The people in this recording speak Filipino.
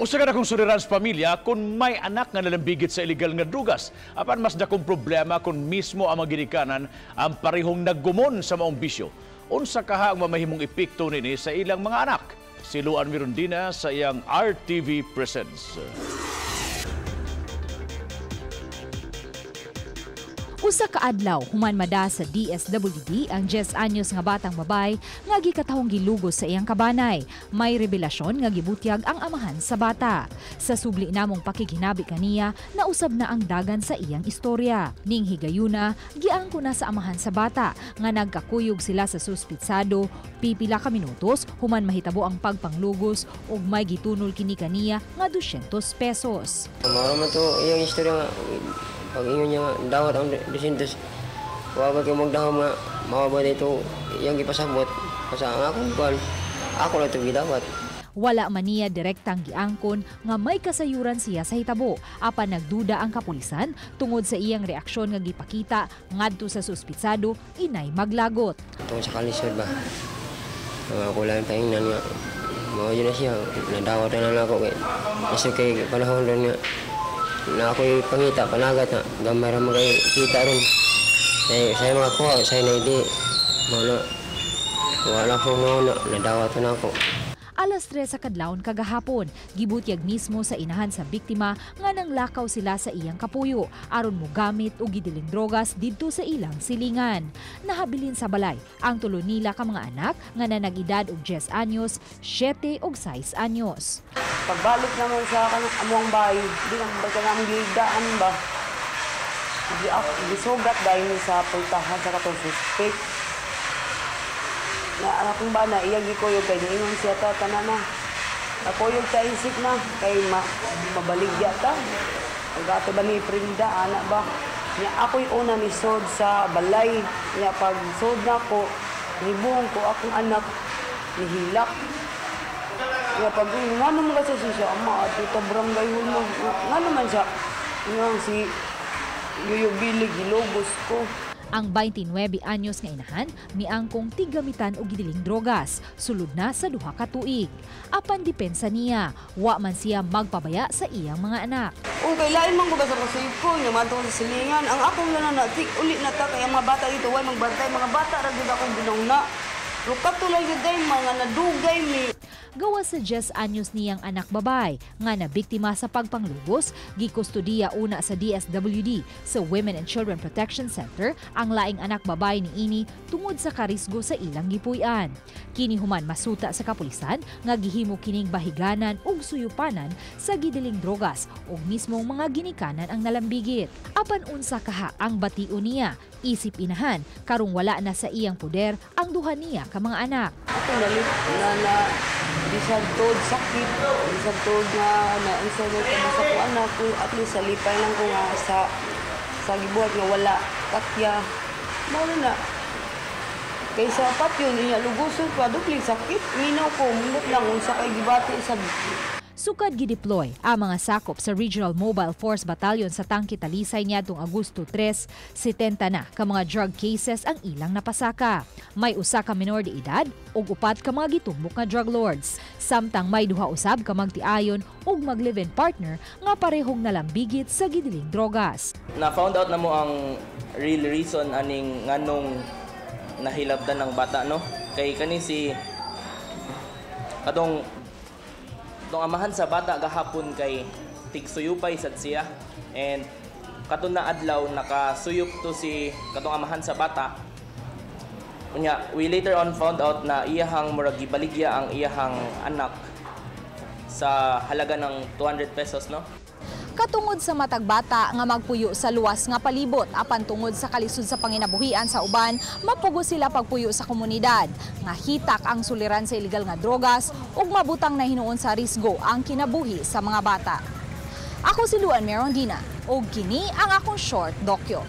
Usa ka na kung suliran sa pamilya kung may anak nga nalambigit sa illegal nga drugas. Apan mas dakong problema kung mismo ang maginikanan ang parehong naggumon sa maong bisyo. Unsa kaha ang mamahimong epekto nini sa ilang mga anak? Si Luan Mirondina sa iyang RTV Presents. Usa ka adlaw human mada sa DSWD ang 10 anyos nga batang babay nga gikatahong gilugos sa iyang kabanay. May revelasyon nga gibutyag ang amahan sa bata. Sa subli namong pakikinabi kaniya, nausab na ang dagan sa iyang istorya. Ning higayuna, giangko na sa amahan sa bata nga nagkakuyog sila sa suspitsado, pipila ka minutos human mahitabo ang pagpanglugos ug may gitunol kini kaniya nga 200 pesos. Mao man to iyang istorya nga pag inyo niya dawat ang 200, wala kayo magdahom nga, mawaba dito yung ipasabot. Kasi ang akong kuhan, ako lang ito gidawat. Wala man niya direktang giangkon nga may kasayuran siya sa hitabo. Apan nagduda ang kapulisan tungod sa iyang reaksyon nga gipakita ngadto sa suspitsado inay maglagot. Tungkol sa kalisod ba? Ang ako lang paingnan nga, mao yun na siya, nadawat na lang ako kasi kay panahon doon nga. Na ako'y pangita, panagat na, gamay rin makikita rin. Saya mga kuha, saya na hindi. Wala akong nadawat na ako. Alas 3 sa kadlawon kagahapon, gibutyag mismo sa inahan sa biktima nga nanglakaw sila sa iyang kapuyo aron mo gamit og gidiling drogas didto sa ilang silingan. Nahabilin sa balay ang tulo nila ka mga anak nga nanag-edad og 10 anyos, 7 ug 6 anyos. Pagbalik naman sa among bahay, di naman ba namin gidaan ba? Gisugat dahil sa pultahan sa katong suspect. Na anak kong bana, iyang gikuyog kay niingon siya ta, tanan na. Nakuyog ta isip na, kay mabaligya ta. Pag-ato ba ni Prinda, anak ba? Niya ako'y una ni Sod sa balay. Niya pag Sod na ko, nibong ko akong anak, nihilak. Niya pag nga naman kasi siya, ama, at ito barangay mo. Nga naman siya, nga si Yuyo Bilig, hilogos ko. Ang 29 anyos nga inahan miangkong tigamitan og gidiling drogas sulod na sa duha ka tuig. Apan depensa niya, wa man siya magpabaya sa iyang mga anak. Kung kailain man ko ba sa kasiko, niya man sa silingan, ang akong nananatik ulit na ta kaya mga bata dito, way magbantay mga bata ra gid akong ginungna. Lukat tulay gid mga nadugay mi. Gawa sa 10 anyos niyang anak babay nga nabiktima sa pagpanglubos, gikustudiya una sa DSWD sa Women and Children Protection Center ang laing anak babay ni ini tungod sa karisgo sa ilang gipuy-an. Kini human masuta sa kapulisan nga gihimo kining bahiganan ug suyupanan sa gidiling drogas ug mismong mga ginikanan ang nalambigit. Apan unsa kaha ang bation niya, isip inahan karong wala na sa iyang poder ang duha niya ka mga anak. Ako na bisan tod sakit, bisan tod nga isa na ito sa ko anak ko, at least salipay lang ko nga sa gibuhat nga wala katya. Mawala na. Kaysa patyon, niya luguson pa, dupling sakit. Minaw ko, mungot lang, unsa kay gibati sa Sukad gideploy ang mga sakop sa Regional Mobile Force Battalion sa Tangke Talisay niadtong Agosto 3, 70 na ka mga drug cases ang ilang napasaka. May usa ka minor de edad ug upat ka mga gitumbok nga drug lords. Samtang may duha usab ka magtiayon ug mag-live-in partner nga parehong nalambigit sa gidiling drogas. Na-found out na mo ang real reason aning nganong nahilabdan ng bata, no? Kay kani si katong amahan sa bata gahapon kay tigsuyupay sad siya, and katon na adlaw nakasuyop to si katong amahan sa bata. Unya, we later on found out na iyahang murag gibaligya ang iyahang anak sa halaga ng 200 pesos, no? Katungod sa matag bata nga magpuyo sa luwas nga palibot apan tungod sa kalisod sa panginabuhian sa uban, mapugo sila pagpuyo sa komunidad. Nga hitak ang suliran sa illegal nga drogas ug mabutang na hinuon sa risgo ang kinabuhi sa mga bata. Ako si Luan Mirondina ug kini ang akong short dokyo.